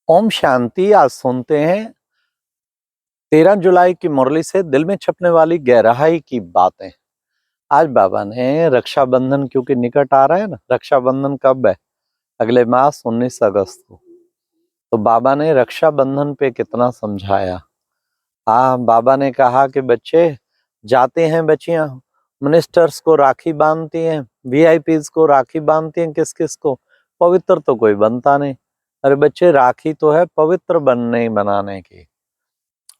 ओम शांति। आज सुनते हैं 13 जुलाई की मुरली से दिल में छपने वाली गहराई की बातें। आज बाबा ने रक्षाबंधन, क्योंकि निकट आ रहा है ना, रक्षाबंधन कब है? अगले मास 19 अगस्त को। तो बाबा ने रक्षाबंधन पे कितना समझाया। हाँ, बाबा ने कहा कि बच्चे जाते हैं, बच्चियां मिनिस्टर्स को राखी बांधती हैं, वीआईपीज को राखी बांधती हैं, किस किस को? पवित्र तो कोई बनता नहीं। अरे बच्चे, राखी तो है पवित्र बनने बनाने की।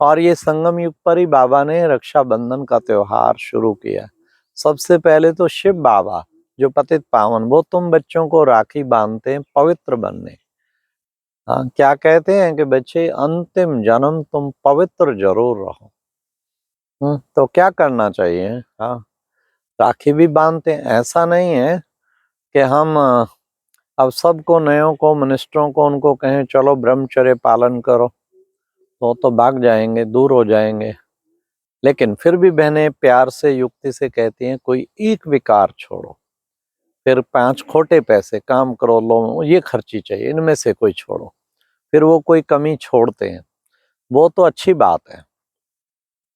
और ये संगम युग पर ही बाबा ने रक्षाबंधन का त्योहार शुरू किया। सबसे पहले तो शिव बाबा, जो पतित पावन, वो तुम बच्चों को राखी बांधते हैं पवित्र बनने। हाँ, क्या कहते हैं कि बच्चे अंतिम जन्म तुम पवित्र जरूर रहो। तो क्या करना चाहिए? हाँ, राखी भी बांधते हैं। ऐसा नहीं है कि हम अब सबको, नयों को, मिनिस्टरों को, उनको कहें चलो ब्रह्मचर्य पालन करो, तो भाग जाएंगे, दूर हो जाएंगे। लेकिन फिर भी बहनें प्यार से, युक्ति से कहती हैं कोई एक विकार छोड़ो, फिर 5 खोटे पैसे काम करो, लो ये खर्ची चाहिए, इनमें से कोई छोड़ो। फिर वो कोई कमी छोड़ते हैं, वो तो अच्छी बात है।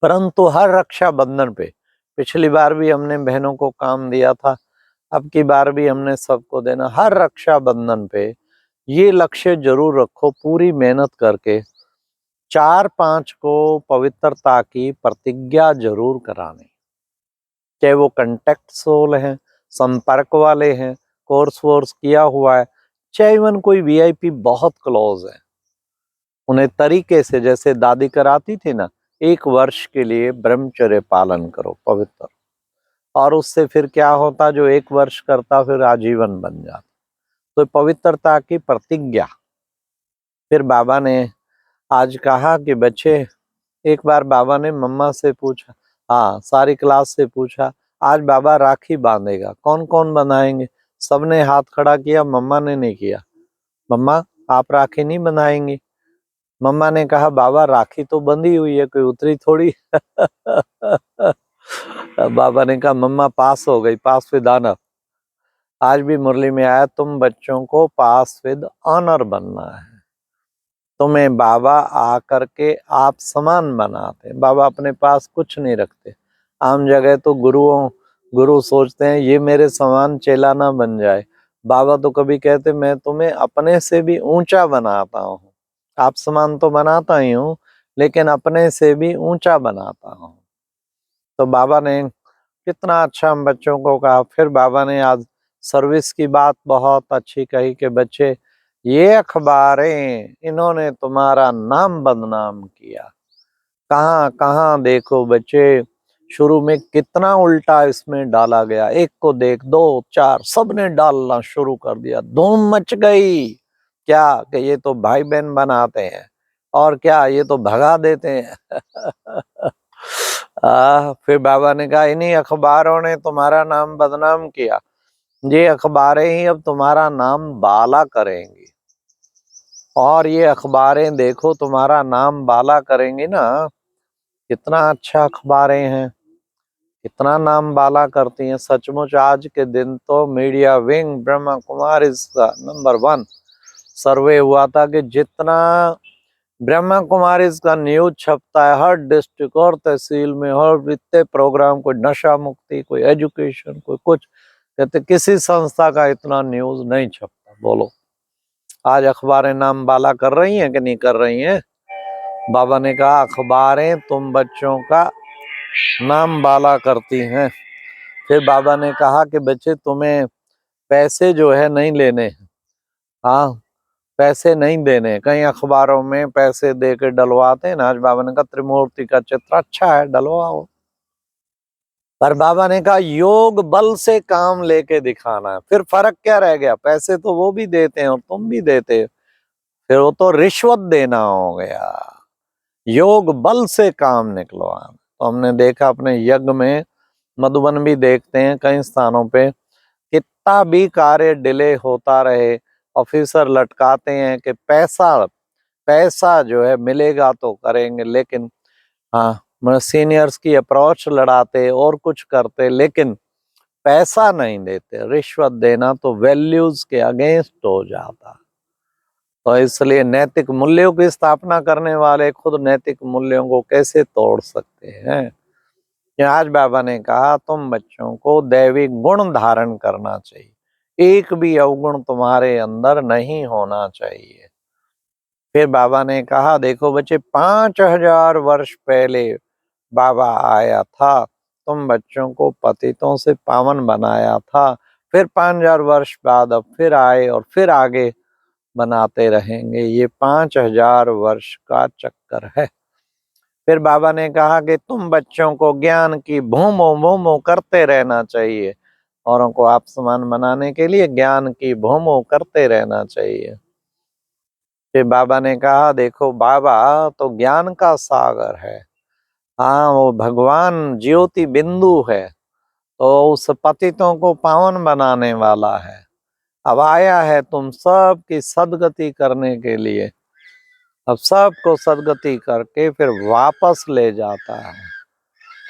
परंतु हर रक्षाबंधन पे, पिछली बार भी हमने बहनों को काम दिया था, अब की बार भी हमने सबको देना। हर रक्षाबंधन पे ये लक्ष्य जरूर रखो, पूरी मेहनत करके 4-5 को पवित्रता की प्रतिज्ञा जरूर करानी। चाहे वो कंटेक्ट सोल हैं, संपर्क वाले हैं, कोर्स वोर्स किया हुआ है, चाहे इवन कोई वीआईपी बहुत क्लोज है, उन्हें तरीके से, जैसे दादी कराती थी ना, 1 वर्ष के लिए ब्रह्मचर्य पालन करो पवित्र। और उससे फिर क्या होता, जो 1 वर्ष करता फिर आजीवन बन जाता। तो पवित्रता की प्रतिज्ञा। फिर बाबा ने आज कहा कि बच्चे, एक बार बाबा ने मम्मा से पूछा, हाँ, सारी क्लास से पूछा, आज बाबा राखी बांधेगा, कौन कौन बनाएंगे? सबने हाथ खड़ा किया, मम्मा ने नहीं किया। मम्मा, आप राखी नहीं बनाएंगी? मम्मा ने कहा, बाबा राखी तो बंधी हुई है, कोई उतरी थोड़ी। बाबा ने कहा, मम्मा पास हो गई, पास विद ऑनर। आज भी मुरली में आया, तुम बच्चों को पास विद ऑनर बनना है। तुम्हें बाबा आकर के आप समान बनाते। बाबा अपने पास कुछ नहीं रखते। आम जगह तो गुरु सोचते हैं ये मेरे समान चेला ना बन जाए। बाबा तो कभी कहते, मैं तुम्हें अपने से भी ऊंचा बनाता हूँ। आप समान तो बनाता ही हूँ, लेकिन अपने से भी ऊंचा बनाता हूँ। तो बाबा ने कितना अच्छा हम बच्चों को कहा। फिर बाबा ने आज सर्विस की बात बहुत अच्छी कही कि बच्चे, ये अखबारें, इन्होंने तुम्हारा नाम बदनाम किया। कहाँ कहाँ देखो बच्चे, शुरू में कितना उल्टा इसमें डाला गया। एक को देख, 2, 4, सबने डालना शुरू कर दिया, धूम मच गई। क्या कि ये तो भाई बहन बनाते हैं, और क्या ये तो भगा देते हैं। फिर बाबा ने कहा, इन्हीं अखबारों ने तुम्हारा नाम बदनाम किया। ये अखबारें ही अब तुम्हारा नाम बाला करेंगी। और ये अखबारें देखो तुम्हारा नाम बाला करेंगी ना। कितना अच्छा अखबारें हैं, कितना नाम बाला करती हैं। सचमुच आज के दिन तो media wing Brahma Kumari number 1 सर्वे हुआ था कि जितना ब्रह्मा कुमारी का न्यूज छपता है हर डिस्ट्रिक्ट और तहसील में, हर इतने प्रोग्राम, कोई नशा मुक्ति, कोई एजुकेशन, कोई कुछ, कहते किसी संस्था का इतना न्यूज नहीं छपता। बोलो, आज अखबारें नाम बाला कर रही हैं कि नहीं कर रही हैं? बाबा ने कहा, अखबारें तुम बच्चों का नाम बाला करती हैं। फिर बाबा ने कहा कि बच्चे, तुम्हें पैसे जो है नहीं लेने। हाँ, पैसे नहीं देने। कई अखबारों में पैसे दे के डलवाते हैं ना। आज बाबा ने कहा, त्रिमूर्ति का चित्र अच्छा है, डलवाओ। पर बाबा ने कहा, योग बल से काम लेके दिखाना है। फिर फर्क क्या रह गया? पैसे तो वो भी देते हैं और तुम भी देते हो, फिर वो तो रिश्वत देना हो गया। योग बल से काम निकलवाना। तो हमने देखा अपने यज्ञ में, मधुबन भी देखते हैं कई स्थानों पे, कितना भी कार्य डिले होता रहे, ऑफिसर लटकाते हैं कि पैसा पैसा जो है मिलेगा तो करेंगे। लेकिन हाँ, सीनियर्स की अप्रोच लड़ाते और कुछ करते, लेकिन पैसा नहीं देते। रिश्वत देना तो वैल्यूज के अगेंस्ट हो जाता। तो इसलिए नैतिक मूल्यों की स्थापना करने वाले खुद नैतिक मूल्यों को कैसे तोड़ सकते हैं। कि आज बाबा ने कहा तुम बच्चों को दैविक गुण धारण करना चाहिए, एक भी अवगुण तुम्हारे अंदर नहीं होना चाहिए। फिर बाबा ने कहा देखो बच्चे, 5000 वर्ष पहले बाबा आया था, तुम बच्चों को पतितों से पावन बनाया था, फिर 5000 वर्ष बाद अब फिर आए और फिर आगे बनाते रहेंगे। ये 5000 वर्ष का चक्कर है। फिर बाबा ने कहा कि तुम बच्चों को ज्ञान की भूमो भूमो करते रहना चाहिए, औरों को आप समान बनाने के लिए ज्ञान की भूमो करते रहना चाहिए। फिर बाबा ने कहा देखो बाबा तो ज्ञान का सागर है, हाँ वो भगवान ज्योति बिंदु है, तो उस पतितों को पावन बनाने वाला है। अब आया है तुम सब की सदगति करने के लिए, अब सबको सदगति करके फिर वापस ले जाता है।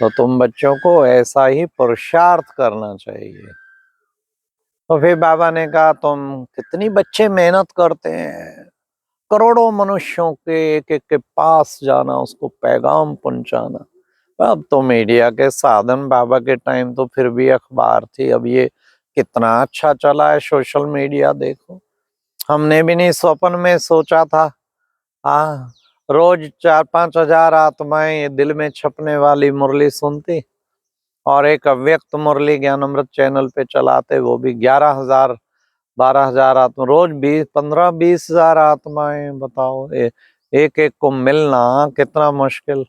तो तुम बच्चों को ऐसा ही पुरुषार्थ करना चाहिए। तो फिर बाबा ने कहा तुम कितनी बच्चे मेहनत करते हैं, करोड़ों मनुष्यों के एक एक के पास जाना, उसको पैगाम पहुंचाना। अब तो मीडिया के साधन, बाबा के टाइम तो फिर भी अखबार थी, अब ये कितना अच्छा चला है सोशल मीडिया। देखो हमने भी नहीं स्वप्न में सोचा था। हाँ, रोज 4-5 हजार आत्माएं ये दिल में छपने वाली मुरली सुनती, और एक अव्यक्त मुरली ज्ञानामृत चैनल पे चलाते, वो भी 11,000 12,000 आत्मा रोज, 15-20 हजार आत्माएं। बताओ एक एक को मिलना कितना मुश्किल।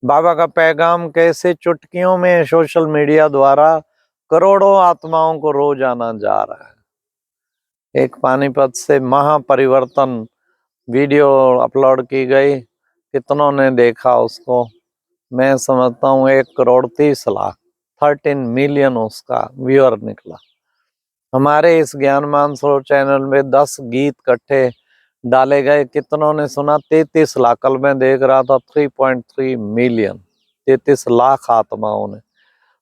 बाबा का पैगाम कैसे चुटकियों में सोशल मीडिया द्वारा करोड़ों आत्माओं को रोज आना जा रहा है। एक पानीपत से महापरिवर्तन वीडियो अपलोड की गई, कितनों ने देखा उसको? मैं समझता हूँ 1,30,00,000, 13 मिलियन उसका व्यूअर निकला। हमारे इस ज्ञान मानसरोवर चैनल में 10 गीत इकट्ठे डाले गए, कितनों ने सुना? 33 लाख। कल मैं देख रहा था 3.3 मिलियन, 33 लाख आत्माओं ने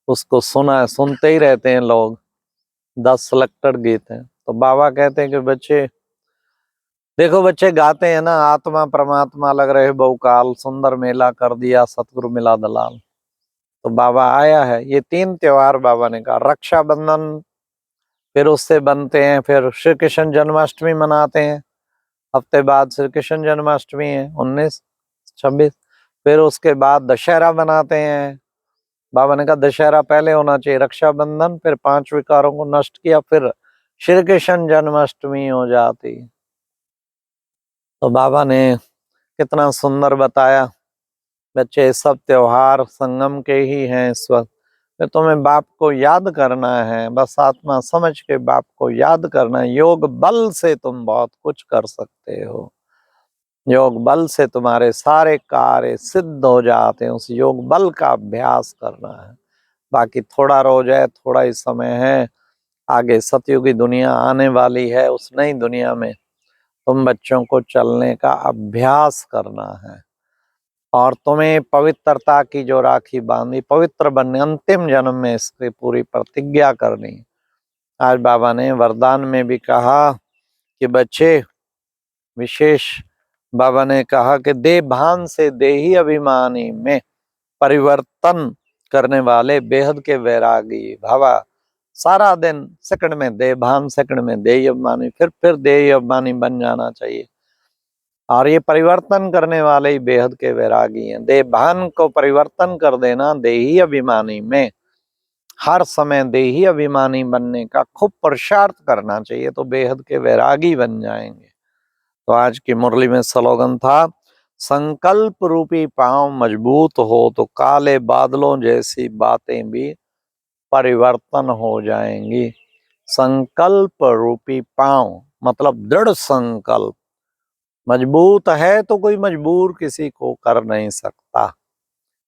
उसको सुना है। सुनते ही रहते हैं लोग, 10 सिलेक्टेड गीत हैं। तो बाबा कहते हैं कि बच्चे देखो, बच्चे गाते हैं ना, आत्मा परमात्मा लग रहे बहुकाल, सुंदर मेला कर दिया सतगुरु मिला दलाल। तो बाबा आया है। ये 3 त्योहार बाबा ने कहा, रक्षाबंधन फिर उससे बनते हैं, फिर श्री कृष्ण जन्माष्टमी मनाते हैं, हफ्ते बाद श्री कृष्ण जन्माष्टमी है 19-26। फिर उसके बाद दशहरा मनाते हैं। बाबा ने कहा दशहरा पहले होना चाहिए, रक्षाबंधन, फिर 5 विकारों को नष्ट किया, फिर श्री कृष्ण जन्माष्टमी हो जाती। तो बाबा ने कितना सुंदर बताया। बच्चे सब त्योहार संगम के ही हैं इस वक्त। तो तुम्हें बाप को याद करना है, बस आत्मा समझ के बाप को याद करना है। योग बल से तुम बहुत कुछ कर सकते हो, योग बल से तुम्हारे सारे कार्य सिद्ध हो जाते हैं। उस योग बल का अभ्यास करना है। बाकी थोड़ा रोज है, थोड़ा ही समय है, आगे सतयुगी दुनिया आने वाली है। उस नई दुनिया में तुम बच्चों को चलने का अभ्यास करना है, और तुम्हें पवित्रता की जो राखी बांधी, पवित्र बनने, अंतिम जन्म में इसकी पूरी प्रतिज्ञा करनी। आज बाबा ने वरदान में भी कहा कि बच्चे, विशेष बाबा ने कहा कि दे भान से देही अभिमानी में परिवर्तन करने वाले बेहद के वैरागी भावा। सारा दिन सेकंड में दे भान, सेकंड में देही अभिमानी, फिर देही अभिमानी बन जाना चाहिए। और ये परिवर्तन करने वाले ही बेहद के वैरागी हैं। देह भान को परिवर्तन कर देना, देही अभिमानी में हर समय देही अभिमानी बनने का खूब पुरुषार्थ करना चाहिए, तो बेहद के वैरागी बन जाएंगे। तो आज की मुरली में स्लोगन था, संकल्प रूपी पांव मजबूत हो तो काले बादलों जैसी बातें भी परिवर्तन हो जाएंगी। संकल्प रूपी पांव मतलब दृढ़ संकल्प मजबूत है तो कोई मजबूर किसी को कर नहीं सकता।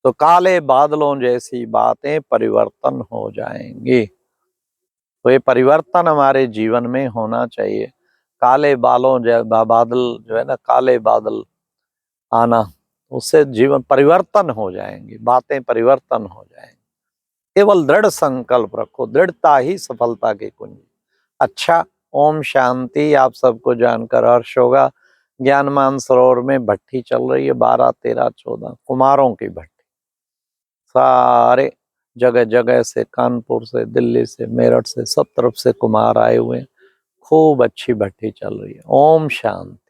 तो काले बादलों जैसी बातें परिवर्तन हो जाएंगी। तो ये परिवर्तन हमारे जीवन में होना चाहिए। काले बादल जो है ना, काले बादल आना, उससे जीवन परिवर्तन हो जाएंगे, बातें परिवर्तन हो जाएंगी। केवल दृढ़ संकल्प रखो, दृढ़ता ही सफलता की कुंजी। अच्छा, ओम शांति। आप सबको जानकर हर्ष होगा, ज्ञान सरोवर में भट्टी चल रही है, 12, 13, 14 कुमारों की भट्टी। सारे जगह जगह से, कानपुर से, दिल्ली से, मेरठ से, सब तरफ से कुमार आए हुए हैं। खूब अच्छी भट्टी चल रही है। ओम शांति।